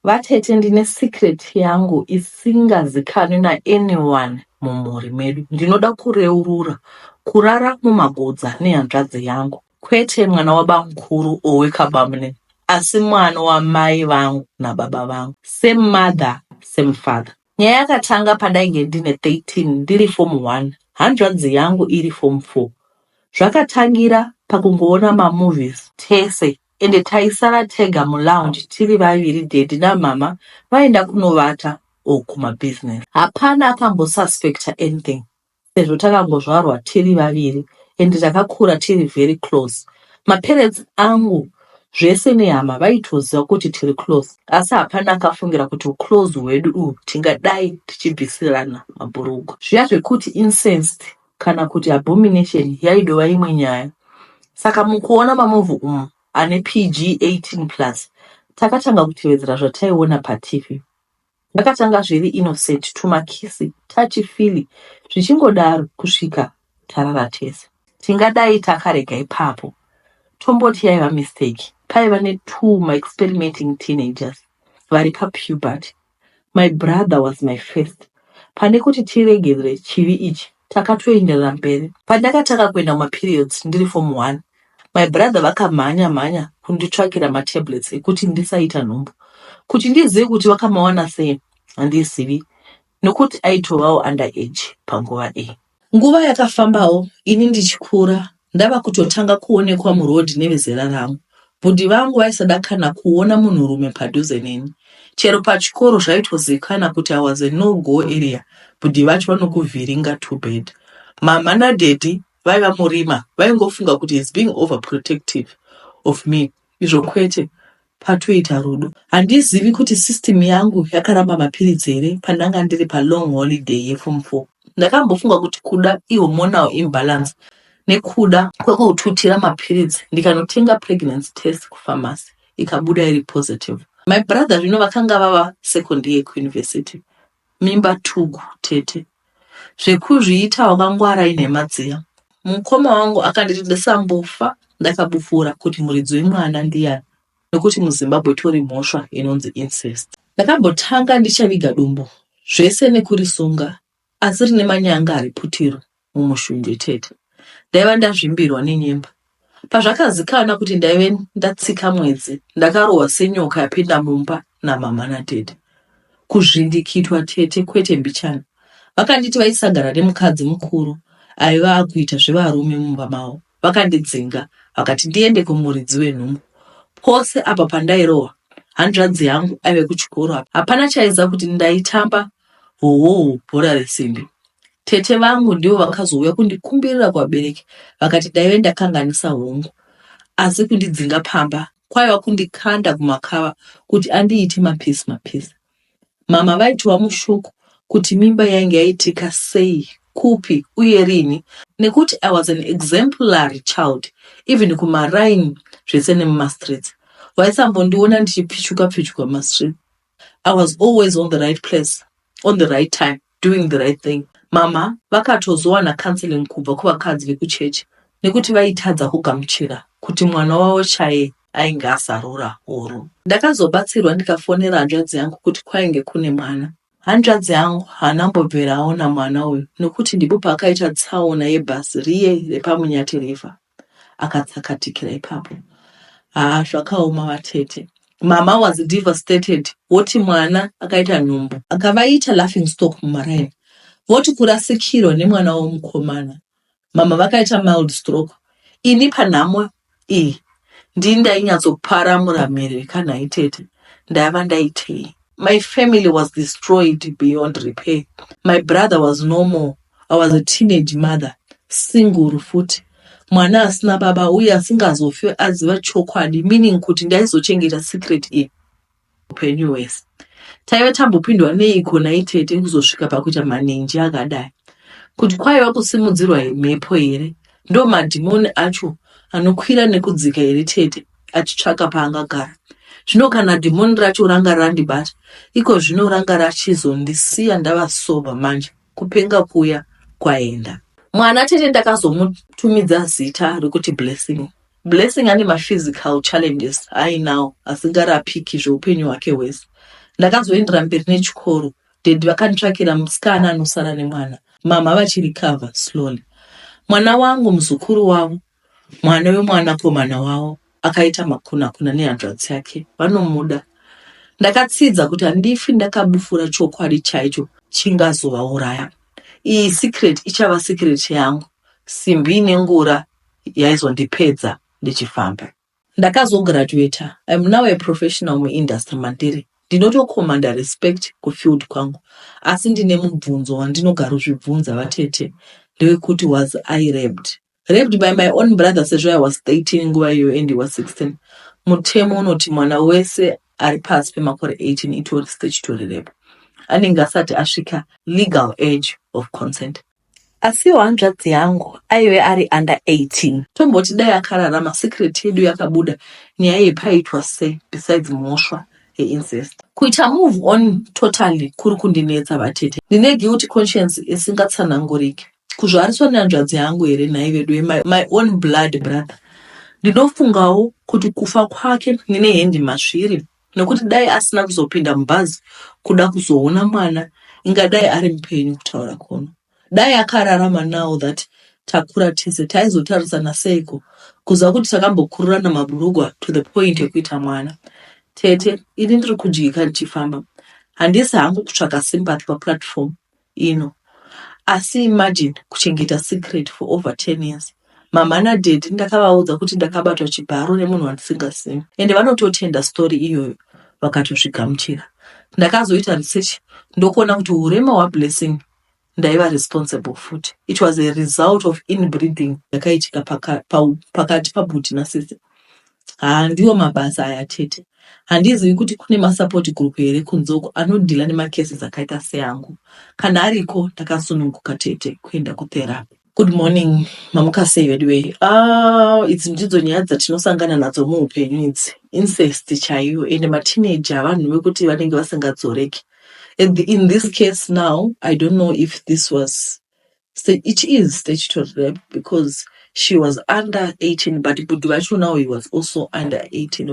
Vatete ndine secret yangu isingazikanwi naanyone mumhuri medu. Ndinoda kureurura kurara mumagodza nehanzvadzi yangu, kwete mwana wabamukuru owekabamune, asi mwana wamai vangu nababa vangu. Same mother, same father. Nyaya yakatanga padainge ndine 13 ndiri form 1, hanzvadzi yangu iri form 4. Zvakatangira pakungoona mamovies tese, ende taisara tega mulounge tiri vaviri dedi namama vaenda kunovata kumabhizinesi. Hapana akambosuspecta anything sezvo takangozvarwa tiri vaviri ende takakura tiri very close. Maparents angu zvese nehama vaitoziva kuti tiri close, asi hapana akafungira kuti uclose hwedu tingadai tichibvisirana mabhurugwa. Zviya zvekuti incensed kana kuti abomination yaidova imwe nyaya. Saka mukuona mamovhi ane PG 18+, takatanga kutevedzera zvataiona paTV. Ndakatanga zviri innocent, tumakisi, touchy-feely, zvichingodaro kusvika tarara tese. Tingadai takarega ipapo. Tomboti yaiva mistake. Paiva ne2 my-experimenting teenagers vari papuberty. My brother was my first. Pane kuti tiregere chivi ichi, takatoenderera mberi. Pandakataka kuenda kumaperiods ndiri form 1, my brother vakamhanya kunditsvakira matablets ekuti ndisaita nhumbu. Kuti ndizive kuti vakamawana sei handizivi, nokuti aitovawo underage panguva iyi. Nguva yakafambawo, ini ndichikura ndava kutotanga kuonekwa murodhi nevezera rangu. Bhudhi vangu vaisada kana kuona munhurume padhuze neni. Chero pachikoro zvaitozivikanwa kuti I was a no-go area. Bhudhi vacho vanokuvhiringa too bad. Mama nadadhi vaiva murima, vaingofunga kuti is being overprotective of me. Izvo kwete, patoita rudo. Handizivi kuti system yangu yakaramba mapiritsi here pandanga ndiri palong holiday yeform 4. Ndakambofunga kuti kuda ihormonal imbalance nekuda kwekututira mapiritsi ndikanotenga pregnancy test kupharmacy ikabuda iri positive. My brother zvino vakanga vava second year kuuniversity. Mimba tugu tete. Zvekuzviita wakangwara inemadziya. Mukoma wangu akanditi ndisambofa ndakabufura kuti muridzi wemwana ndiyani, nokuti muZimbabwe tori mhosva inonzi incest. Ndakambotanga ndichaviga dumbu zvese nekurisunga, asi rine manyanga ari putiro mumushunje tete. Ndaiva ndazvimbirwa nenyemba. Pazvakazikana kuti ndaive ndatsika mwedzi, ndakarohwa senyoka yapinda mumba namama nadadhi. Kuzvindikitwa tete kwete mbichana. Vakanditi vaisagara nemukadzi mukuru aiva akuita zvevarume mumba mavo. Vakandidzinga vakati ndiende kumuridzi wenhumbu. Pose apa pandairohwa, hanzvadzi yangu aive kuchikoro. Hapana chaiziva kuti ndaitamba bhora resimbi. Tete vangu ndivo vakazouya kundikumbirira kuvabereki, vakati ndaive ndakanganisa hongu, asi kundidzinga pamba kwaiva kundikanda kumakava kuti andiite mapisi. Mama vaitova mushuku kuti mimba yangu yaitika sei, kupi uye rini, nekuti I was an exemplary child, even kumaraini zvese nemumastreets. Vaisambondiona ndichipichuka mumastreets. I was always on the right place, on the right time, doing the right thing. Mama vakatozowana counseling kubva kuvakadzi vekuchechi, nekuti vaitadza kugamuchira kuti mwana wavo chaiye ainge asarura horo. Ndakazobatsirwa ndikafonera hanzvadzi yangu kuti kwainge kune mwana. Hanzvadzi yangu haanambobvera aona mwana uyu, nokuti ndipo pakaita tsaona yebhasi riye repamunyati river. Akatsakatikira ipapo. Zvakaoma vatete. Mama was devastated. Voti mwana akaita nhumbu, akavaita laughing stock mumaraini. Voti kurasikirwa nemwana womukomana. Mama vakaita mild stroke. Ini panhamo iyi ndainyatsoparamura mhere kana itete. Ndaiva ndaitei. My family was destroyed beyond repair. My brother was no more. I was a teenage mother, single futi. Mwana asina baba uye asingazofi aziva chokwadi, meaning kuti ndaizochengeta secret iyi upenyu hwese. Taiva tambopindwa neiko naitete kuzosvika pakuita manenji akadai. Kuti kwaiva kusimudzirwa mhepo here, ndo madhimoni acho anokwira nekudzika here tete achitsvaka paangagara. Zvino kana dhimoni racho ranga randibata, iko zvino ranga rachizondisiya ndava soba manje, kupenga kuya kwaenda. Mwana tete ndakazomutumidza zita rekuti Blessing. Blessing ane ma-physical challenges ainawo asingarapiki zveupenyu hwake hwese. Ndakazoendera mberi nechikoro, dedi vakanditsvakira musikana anosara nemwana, mama vachirecover slowly. Mwana wangu muzukuru wavo, mwana wemwanakomana wavo, akaita makuna-kuna nehanzvadzi yake, vanomuda. Ndakatsidza kuti handifi ndakabufura chokwadi chaicho chingazovauraya. Iyi secret ichava secret yangu, simbi nengura yaizondipedza ndichifamba. Ndakazograduata. I'm now a professional muindustry mandiri. Ndinotokomanda respect kufield kwangu. Asi ndine mubvunzo wandinogara zvibvunza vatete ndewekuti was I raped? Raped by my own brother sezvo I was 13 nguva iyo and he was 16. Mutemo unoti mwana wese ari pasi pemakore 18 itori statutory rape. Anenge asati asvika legal age of consent. Asiwo hanzvadzi yangu aive ari under 18. Tomboti dai akararama secret yedu yakabuda nyaya yepaitwa sei besides mhosva incest. Kuita move on totally kuri kundinetsa vatete. Ndine guilty conscience isingatsananguriki. Kuzvariswa nehanzvadzi yangu here nhai vedu my own blood brother. Ndinofungawo kuti kufa kwake nine hendi masviri. Nokuti dai asina kuzopinda mubhazi kuda kuzoona mwana, ingadai ari mupenyu kutaura kuno. Dai akararama now that takura tese taizotarisana seiko kuza kuti takambokurirana maburugwa to the point yekuita mwana. Tete, ini ndiri kudyika ndichifamba. Handisi hangu kutsvaka sympathy paplatform ino. Asi imagine kuchengeta secret for over 10 years. Mama nadedi ndakavaudza kuti ndakabatwa chibharo nemunhu wandisingazivi. Ende vanototenda story iyoyo vakatozvigamuchira. Ndakazoita research ndokuona kuti urema hwaBlessing ndaiva responsible futi. It was a result of inbreeding yakaitika pakati pabhuti nasisi. Ndiwo mabasa aya tete. Handizivi kuti kune masupport group here kunzoko anodhila nemacases akaita seangu. Kana ariko ndakasununguka tete kuenda kutherapy. Good morning, mamukasei veduwe. Idzi ndidzo nyaya dzatinosangana nadzo muupenyu idzi. Incest chaiyo ende mateenager vanhu vekuti vanenge vasingadzoreki. In this case now, I don't know if this was, it is statutory rape because she was under 18, but Buduachu now he was also under 18.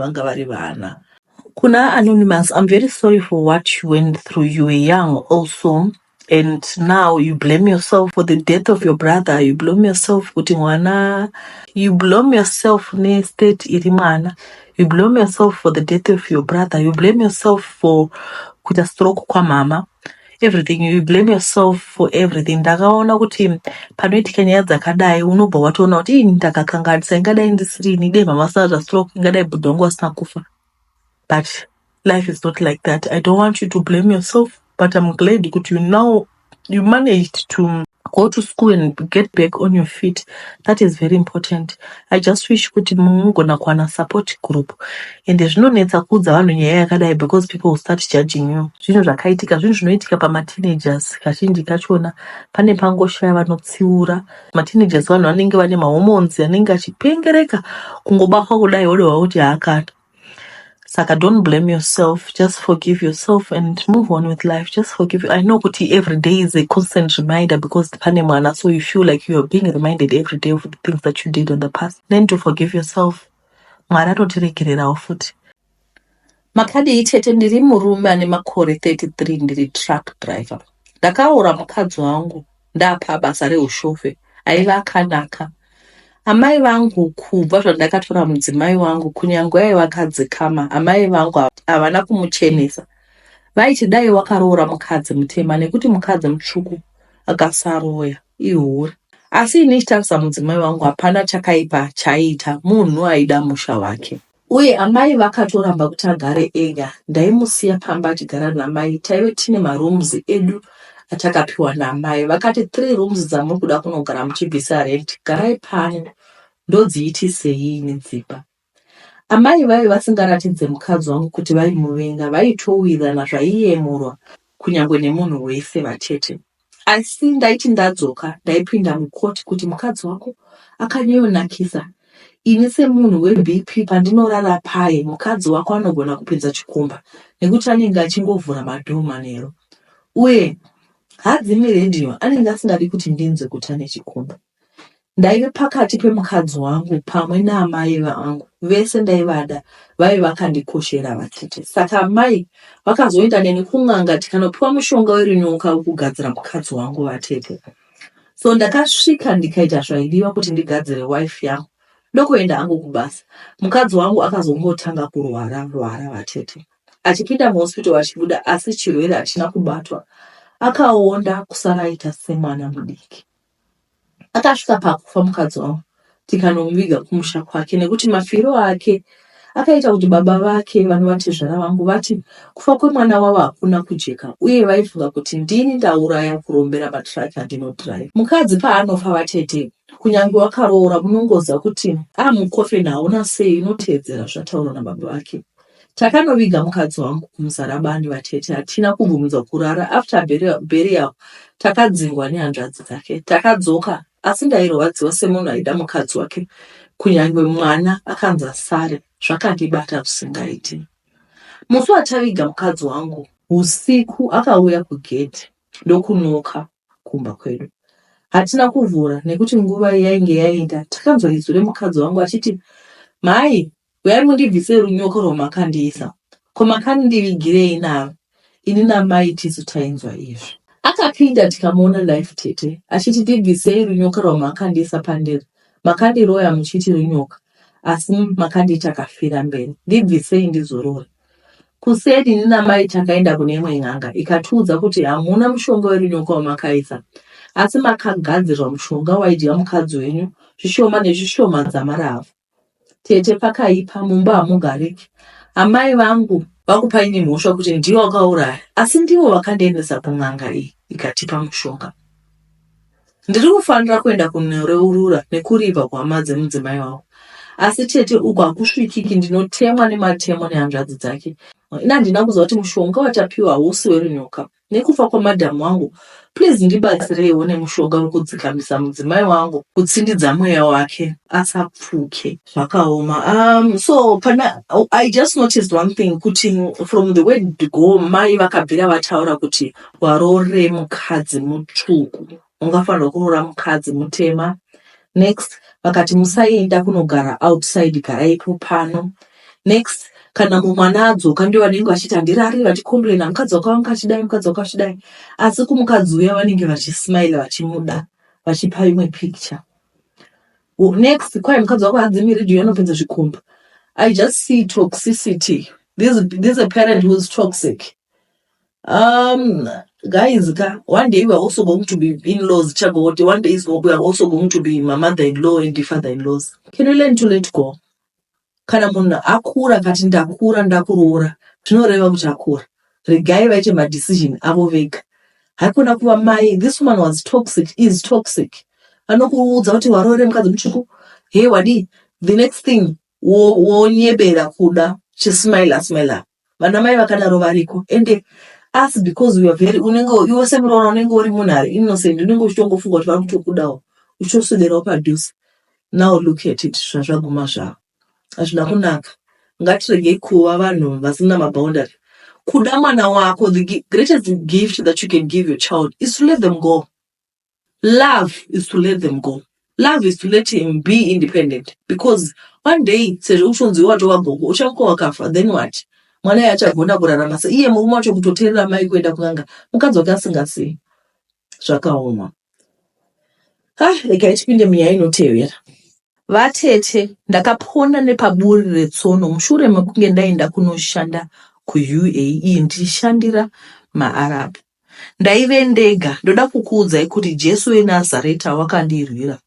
Kuna Anonymous, I'm very sorry for what you went through. You were young also, and now you blame yourself for the death of your brother. You blame yourself for Tingwana. You blame yourself ne state irimana. You blame yourself for the death of your brother. You blame yourself for kuta stroke kwa mama. Everything. You blame yourself for everything. Ndakaona kuti panoitika nyaya dzakadai unobva watoona kuti ndakakanganisa ingadai ndisiri nide mama saza stroke ingadai budongo asina kufa. But life is not like that. I don't want you to blame yourself, but I'm glad that you managed to go to school and get back on your feet. That is very important. I just wish kuti mungona kwana support group. And there's no need to kudza vanhu nyaya yakadai because people will start judging you. Zvinhu zvakaitika, zvinhu zvinoitika pama teenagers kazhinji kachona pane pangoshaya vanotsiura. Ma teenagers vanhu vanenge vane mahormones anenge achipengereka kungobatwa kudai wodwa kuti haakata. Saka don't blame yourself, just forgive yourself and move on with life. Just forgive. I know kuti every day is a constant reminder because pane mwana, so you feel like you are being reminded every day of the things that you did in the past. Then to forgive yourself. Mwari atotiregererawo futi. Makadi itete ndiri murume ane makore 33 ndiri truck driver. Ndakaura mukadzi wangu ndapa basa reushofe aiva akanaka. Amai vangu kubva zvandakatora mudzimai wangu kunyange aiva akadzikama, amai vangu havana kumuchenesa. Vaiti dai wakaroora mukadzi mutema nekuti mukadzi mutsvuku akasaroya ihura. Asi ini chitarisa mudzimai wangu hapana chakaipa chaiita, munhu aida musha wake. Uye amai vakatoramba kuti agare ega. Ndaimusiya pamba achigara namai. Taive tine marooms edu atakapiwa namai. Vakati 3 rooms dzamuri kuda kunogara muchibvisa rent, garai pano ndodziitisei nedzipa. Amai vaive vasingaratidze mukadzi wangu kuti vaimuvenga, vaitowirirana zvaiyemurwa kunyange nemunhu wese vatete. Asi ndaiti ndadzoka ndaipinda mukoti kuti mukadzi wako akanyayonakisa. Ini semunhu weBP pandinorara paye mukadzi wako anogona kupinza chikomba nekuti anenge achingovhura madhoo manero. Uye hadzimi redhiyo anenge asingadi kuti ndinzwe kuti ane chikomba. Ndaive pakati pemukadzi wangu pamwe naamai vangu vese ndaivada vaive vakandikoshera vatete. Saka amai vakazoenda neni kun'anga tikanopiwa mushonga werinyoka wokugadzira mukadzi wangu vatete. So ndakasvika ndikaita zvaidiwa kuti ndigadzire wife yangu ndokuenda angu kubasa. Mukadzi wangu akazongotanga kurwara vatete. Achipinda muhospital achibuda asi chirwere hachina kubatwa. Akaonda kusara aita semwana mudiki. Akasvika pakufa mukadzi wangu tikanomuviga kumusha kwake nekuti mafiro ake akaita kuti baba vake vanovatezvara vangu vati kufa kwemwana wavo hakuna kujeka uye vaifunga kuti ndini ndauraya kurombera matiraki andinodhiraivha. Mukadzi paanofa vatete kunyange wakaroora munongoziva kuti mukofeni hauna sei inoteedzera zvataurwa nababa vake. Takanoviga mukadzi wangu kumuzarabani vatete, hatina kubvumidza kurara. After burial takadzingwa nehanzvadzi dzake. Takadzoka asi ndairwadziwa semunhu aida mukadzi wake kunyange mwana akanzi asare. Zvakandibata zvisingaiti. Musi wataviga mukadzi wangu usiku akauya kugedhi ndokunoka kumba kwedu. Hatina kuvhura nekuti nguva yainge yaenda. Takanzwa inzwi remukadzi wangu achiti, mai, uyai mundibvise runyoko rwamakandiisa. Ko makandivigirei naro? Ini namai tisu tainzwa izvi. Akapinda tikamuona life tete achiti ndibvisei runyoka rwamakandiisa pandiri. Makandiroya muchiti runyoka asi makandiita kafira mberi. Ndibvisei ndizorore. Kuseri ini namai takaenda kune imwe n'anga ikatiudza kuti hamuna mushonga werunyoka wamakaisa asi makagadzirwa mushonga waidya mukadzi wenyu zvishoma nezvishoma dzamaravu. Tete pakaipa mumba hamugariki. Amai vangu vakupaini mhosva kuti ndiwo wakauraya asi ndiwo vakandiendesa kun'anga iyi ikatipa mushonga. Ndiri kufanira kuenda kunoreurura nekuripa kuhama dzemudzimai wavo asi tete uku hakusvikiki. Ndinotemwa nematemo nehanzvadzi dzake. Ina handina kuziva kuti mushonga watapiwa hausi werunyoka. Nekufa kwamadhamu wangu please ndibatsireiwo nemushonga wekudzikamisa mudzimai wangu kutsindidza mweya wake asapfuke. Zvakaoma. So I just noticed one thing kuti from the word go mai vakabvira vataura kuti warore mukadzi mutsvuku ungafanira kurora mukadzi mutema. Next vakati musaenda kunogara outside, garaipo pano. Next kana mumwana adzoka ndiwo vanenge vachiti handirari vachikomplaina mukadzi wako vanga achidai mukadzi wako achidai asi kumukadzi uya vanenge vachismaila vachimuda vachipa imwe picture. Next kwai mukadzi wako hadzimiri juu anopedza zvikomba. I just see toxicity. This is a parent who is toxic. Guys, one day we are also going to be in-laws. One day we are also going to be my mother-in-law and the father-in-laws. Can you learn to let go? Kana munhu akura kati ndakura ndakuroora zvinoreva kuti akura. Regai vaite madecision avo vega. Haikona kuva mai, this woman was toxic, is toxic. Anokuudza kuti warore mukadzi mutsvuku. Hey wadi, the next thing wonyebera kuda chismaila. Vana mai vakadaro variko. Ende us because we are very iwe semuroora unenge uri munhare innocent unenge uchitongofunga kuti vari kutokudawo uchitoswederawo padhuze. Now look at it zvazvaguma zvavo. Hazvina kunaka. Ngatiregei kuva vanhu vasina maboundary. Kuda mwana wako, the greatest gift that you can give your child is to let them go. Love is to let them go. Love is to let him be independent. Because one day, sezvo uchonzi watova gogo, uchango wakafa, then what? Mwana yachagona kurarama sei. Iye murume wacho kutoteerera mai kuenda kun'anga. Mukadzi wake asingasei. Zvakaoma. Regai tipinde munyaya inotevera. Vatete ndakapona nepaburi retsono mushure mekunge ndaenda kunoshanda kuUAE ndichishandira maArab. Ndaive ndega. Ndoda kukuudzai kuti Jesu weNazareta wakandirwira.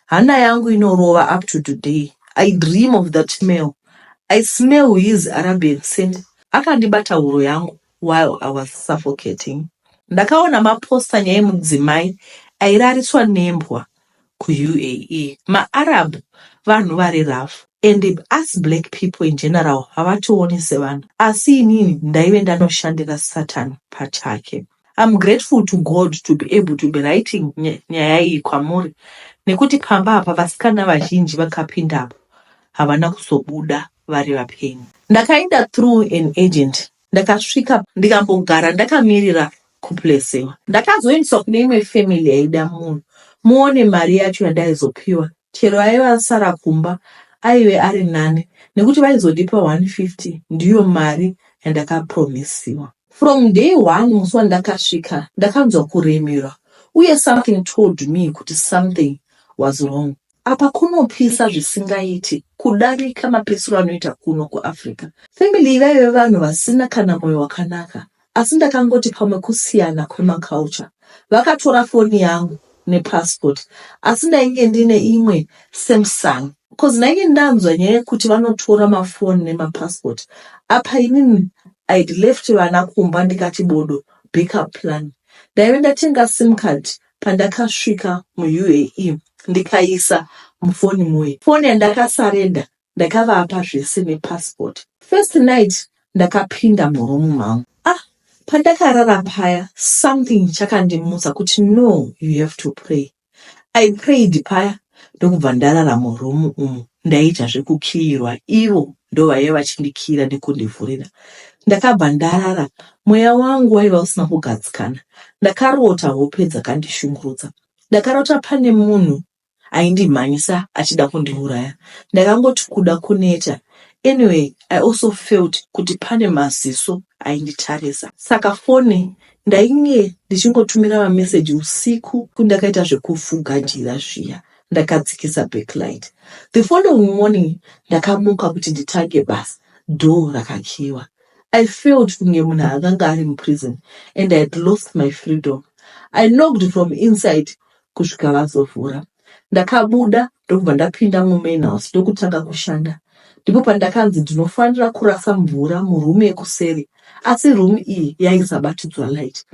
Hana yangu inorova up to today. I dream of that male. I smell his Arabian scent. Akandibata huro yangu while I was suffocating. Ndakaona maposta nyaya mudzimai airariswa nembwa kuUAE. MaArab vanhu vari rough. And us black people in general havationi sevanhu. Asi inini ndaive ndanoshandira Satan pachake. I'm grateful to God to be able to be writing nyaya iyi kwamuri. Nekuti pamba apa vasikana vazhinji vakapindapo havana kuzobuda vari vapenyu. Ndakaenda through an agent. Ndakasvika ndikambogara ndakamirira kuplesewa. Ndakazoendeswa kune imwe family yaida munhu. muone mari yacho yandaizopiwa. Chero aiva asara kumba aive ari nane nekuti vaizodipa 150 ndiyo mari yandakapromisiwa. From day one musi wandakasvika ndakanzwa kuremerwa uye something told me kuti something was wrong. Apa kunopisa zvisingaiti kudarika mapisiro anoita kuno kuAfrica. Family vaive vanhu vasina kana moyo wakanaka, asi ndakangoti pamwe kusiyana kwemaculture. Vakatora foni yangu nepassport, asi ndainge ndine imwe Samsung. Because ndainge ndanzwa nyaya yekuti vanotora mafoni nemapassport. Apa inini I'd left vana kumba ndikati bodo backup plan. Ndaive ndatenga sim card pandakasvika muUAE ndikaisa mufoni muye. Foni yandakasarenda ndakavapa zvese nepassport. First night ndakapinda muroom mangu. Pandakarara paya something chakandimutsa kuti no, you have to pray. I prayed paya ndokubva ndarara muroom umu. Ndaita zvekukirwa, ivo ndo vaiva vachindikira nekundivhurira. Ndakabva ndarara, mweya wangu waiva usina kugadzikana. Ndakarota hope dzakandishungurudza. Ndakarota pane munhu aindimhanyisa achida kundiuraya. Ndakangoti kuda kuneta. Anyway, I also felt kuti pane maziso ainditarisa. Saka foni ndainge ndichingotumira mameseji usiku kundakaita zvekufugadzira zviya. Ndakadzikisa backlight. The following morning ndakamuka kuti nditage basi. Door rakakiwa. I felt kunge munhu akanga ari muprison and I had lost my freedom. I knocked from inside kusvika vazovhura. Ndakabuda ndokubva ndapinda mumain house ndokutanga kushanda. Ndipo pandakanzi ndinofanira kurasa mvura muroom yekuseri, asi room iyi yaisabatidzwa light.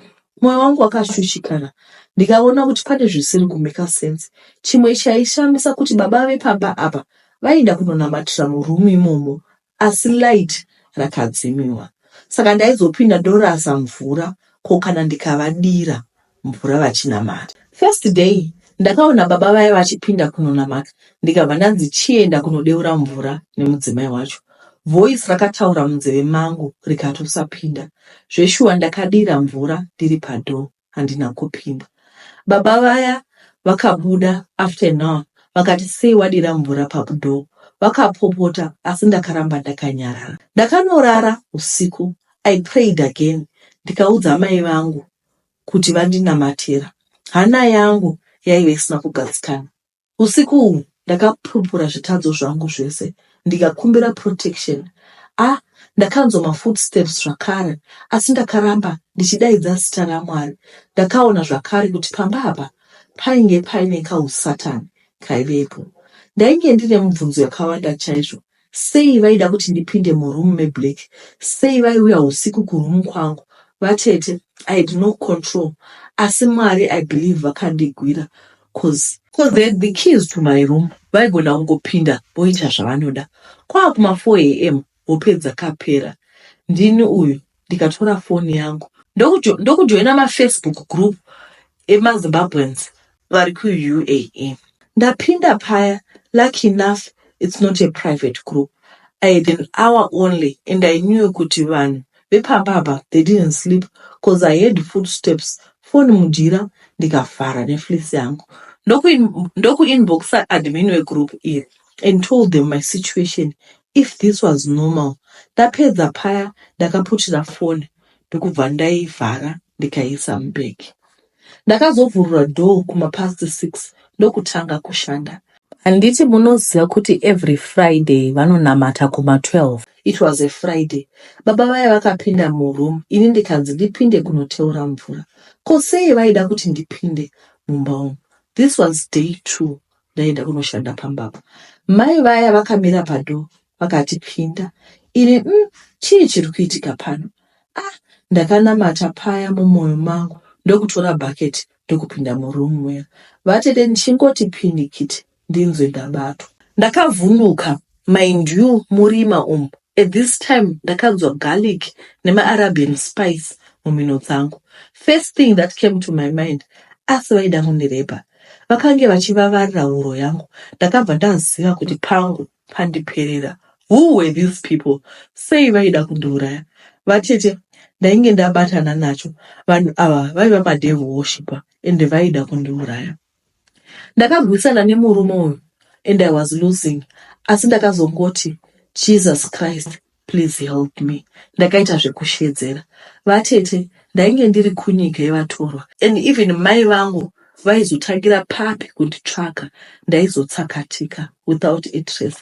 Moyo wangu wakashushikana. Ndikaona kuti pane zvisiri kumeka sense. Chimwe chaishamisa kuti baba vepamba apa vaida kunonamatira muroom imomo, asi light rakadzimiwa. Saka ndaizopinda ndorasa mvura ko kana ndikavadira mvura vachinamata. First day ndakaona baba vaya vachipinda kunonamata, ndikabva ndanzi chienda kunodeura mvura nemudzimai wacho. Voice rakataura munzeve mangu rikatosapinda. Zveshuwa ndakadira mvura ndiri padoo, handina kupinda. Baba vaya vakabuda after an hour vakati sei wadira mvura padoo. Vakapopota asi ndakaramba ndakanyarara. Ndakanorara usiku. I prayed again. Ndikaudza mai vangu kuti vandinamatira. Hana yangu yaive isina kugadzikana. Usiku uhu ndakapupura zvitadzo zvangu zvese ndikakumbira protection. Ndakanzwa mafootsteps zvakare, asi ndakaramba ndichidaidza zita raMwari. Ndakaona zvakare kuti pamba apa painge paine kausatani kaivepo. Ndainge ndine mibvunzo yakawanda chaizvo. Sei vaida kuti ndipinde muroom meblack? Sei vaiuya usiku kuroom kwangu? Vatete, I had no control. Asi Mwari, I believe vakandigwira. Cause they had the keys to my room. Vaigona kungopinda voita zvavanoda. Kwakuma 4 AM hope dzakapera. Ndini uyu ndikatora foni yangu ndokujoina maFacebook group emaZimbabweans vari kuUAE. Ndapinda paya. Lucky enough, it's not a private group. I had an hour only and I knew kuti vanhu vepambaba they didn't sleep because I heard footsteps. Phone mujira ndikavhara neflisi yangu. Ndokuinboxa admin wegroup iyi and told them my situation. If this was normal, ndapedza paya ndakaputira phone ndokubva ndaivhara ndikaisa mubhegi. Ndakazovhurura door kumapast 6 ndokutanga kushanda. Handiti munoziva kuti every Friday vanonamata kuma12. It was a Friday. Baba vaya vakapinda muroom, ini ndikanzi ndipinde kunoteura mvura. Ko sei vaida kuti ndipinde mumba umu? This was day 2 ndaenda kunoshanda pambapa. Mai vaya vakamira padoo vakati pinda. Ini chii chiri kuitika pano? Ndakanamata paya mumwoyo mangu ndokutora bucket ndokupinda muroom muya. Vatete ndichingoti pinikiti ndinzwe ndabatwa. Ndakavhunduka, mind you, murima umu. At this time ndakanzwa garlic nema-Arabian spice mumhino dzangu. First thing that came to my mind, asi vaida kundirepa. Vakange vachivavarira huro yangu. Ndakabva ndaziva kuti pangu pandiperera. Who were these people? Sei vaida kundiuraya. Vatete, ndainge ndabatana nacho. Vanhu ava vaiva madevil worshiper ende vaida kundiuraya. Ndakagwisana nemurume uyu and I was losing. Asi ndakazongoti, Jesus Christ, please help me. Ndakaita zvekushedzera. Vatete, ndainge ndiri kunyika yevatorwa. And even mai vangu vaizotangira papi kunditsvaka, ndaizotsakatika without a trace.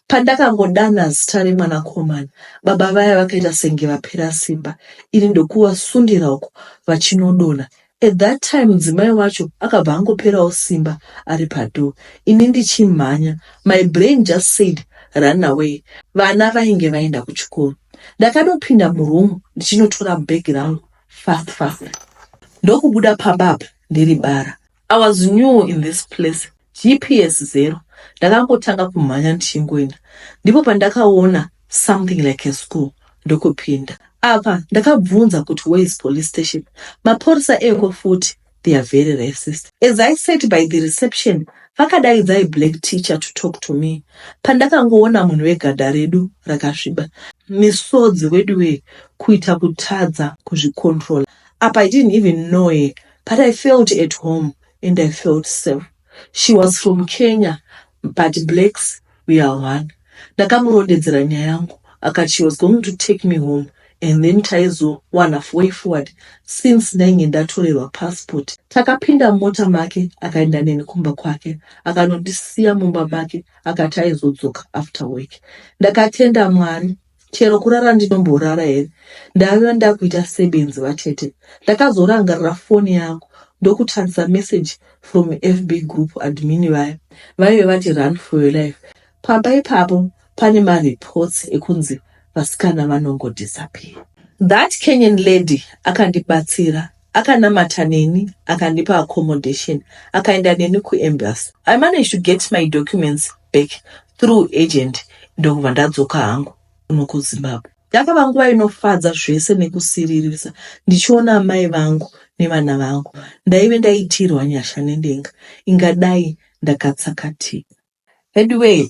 Pandakangodana zita remwanakomana, baba vaya vakaita senge vapera simba. Ini ndokuvasundira uko vachinodonha. At that time mudzimai wacho akabva angoperawo simba ari padoo. Ini ndichimhanya, my brain just said run away. Vana vainge vaenda kuchikoro. Ndakanopinda murumu ndichinotora bhegi rangu fast. Ndokubuda pambapa ndiri bara. I was new in this place. GPS 0. Ndakangotanga kumhanya ndichingoenda. Ndipo pandakaona something like a school. Ndokupinda. Apa ndakabvunza kuti where is police station. Mapurisa eko futi, they are very racist. As I sat by the reception, vakadaidza a black teacher to talk to me. Pandakangoona munhu wegadha redu rakasviba. Misodzi wedu kuita kutadza kuzvicontrola. Apa I didn't even know her, but I felt at home and I felt safe. She was from Kenya, but blacks, we are one. Ndakamurondedzera nyaya yangu, akati she was going to take me home. And then taizowana way forward since ndainge ndatorerwa passport. Takapinda mota make akaenda neni kumba kwake, akanondisiya mumba make, akati aizodzoka after work. Ndakatenda Mwari, chero kurara ndinomborara here. Ndaiva ndakuita sebenzi vatete. Ndakazorangarira foni yangu ndokutarisa message from FB group admin vaya. Vaive vati run for your life. Pamba ipapo pane ma-reports ekunzi vasikana vanongodisappear. That Kenyan lady akandibatsira, akanamata neni, akandipa accommodation, akaenda neni kuembassy. I managed to get my documents back through agent ndokubva ndadzoka hangu kuno kuZimbabwe. Yakava nguva inofadza zvese nekusiririsa ndichiona mai vangu nevana vangu. Ndaive ndaitirwa nyasha nendenga, ingadai ndakatsakatika. Anyway,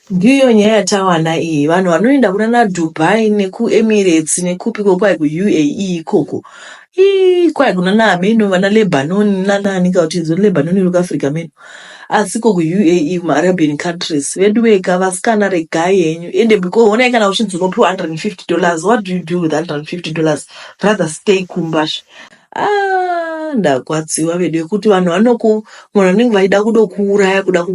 ndiyo nyaya yatawana iyi. Vanhu vanoenda kuna Dubai nekuEmirates nekupiko kwai kuUAE ikoko. Kwai kuna naameno vana Lebanon nanani kauti zo Lebanon lokuAfrica meno. Asiko kuUAE kumaArabian countries. Anyway, kavasikana regai yenyu. Ende because ona kana uchinzopiwa $150. What do you do with $150? Rather stay kumbasha. Ndakwadziwa vedu kuti vanhu munhu vanenge vaida kudokuuraya kuda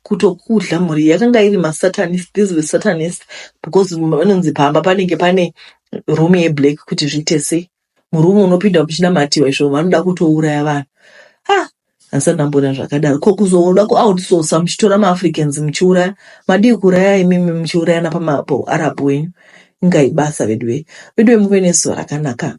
kutokudla mhuri yakanga iri masatanist. These were satanists because vanonzi pamba panenge pane room yeblack kuti zviite sei. Murumu unopinda muchinamatiwa izvo vanoda kutouraya vanhu. Asi ndambona zvakadaro. Ko kuzoda kuoutsourca muchitora maAfricans muchiuraya. Madii kuraya imimi muchiurayana pamaArab wenyu. Inga ibasa vedu muve nezuva rakanaka.